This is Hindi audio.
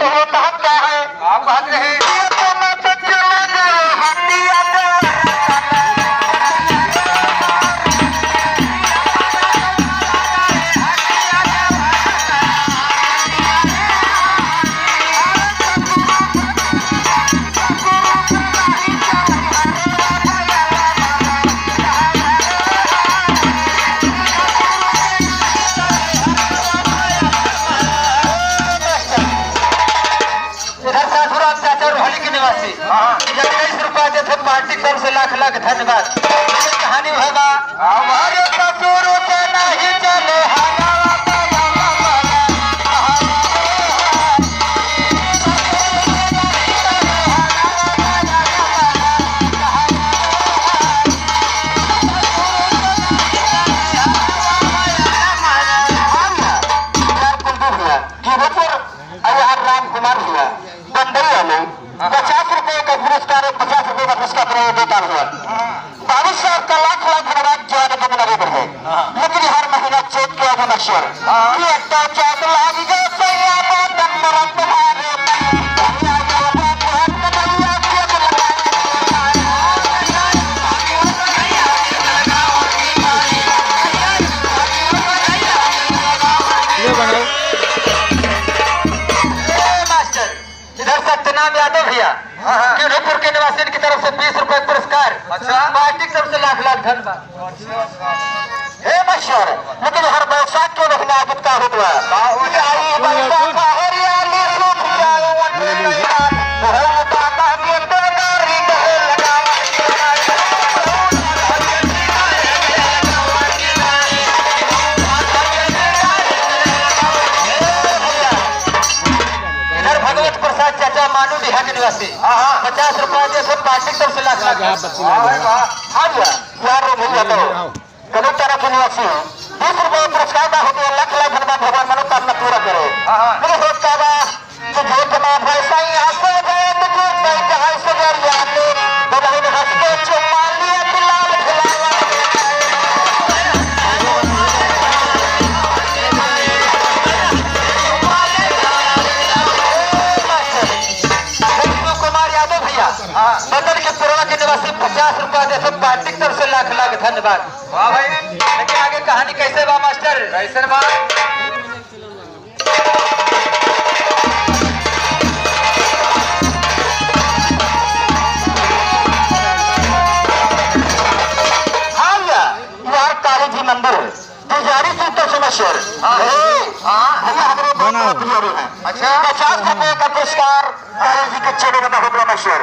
तो वो कहता है आप बात रहे पार्टी तरफ से लाख लाख धन्यवाद। कहानी होगा हमारे ससुर से नहीं चले राम कुमार हुआ बंदई में 50 रुपए का पुरस्कार 50 रुपए का पुरस्कार देता हुआ 22 साल का लाख लाख धन्यवाद जाने के बिना बढ़े लेकिन हर महीना चेक किया गया नक्शर चौक लाग गए सत्यनाम यादव भैया उदयपुर के निवासियों की तरफ से 20 रुपए पुरस्कार। अच्छा पार्टी की तरफ से लाख लाख धन्यवाद। हे मशहूर लेकिन हर बैसाख के महीना गुप्ता हुआ मानू बिहार के निवासी 50 रुपए से पार्टी की तरफ से लाख लाख कभी तरह के निवासी 20 रुपए पुरस्कार का होते लाख लाख धन्यवाद भगवान मनोकामना पूरा करे। मुझे सोचता था कि जो तमाम पैसा यहाँ से गए तो जहाँ से हंस के चुम्मा लिया लाल खिलाया बदल के पुराना के निवासी 50 रुपए देते पार्टी की तरफ से लाख लाख धन्यवाद। वाह भाई लेकिन आगे कहानी कैसे बा मास्टर कैसे बा यार काली जी मंदिर पुजारी जी तो समस्वर अच्छा 50 रुपए का पुरस्कार काली जी के चेहरे का बहुत बड़ा मशहूर।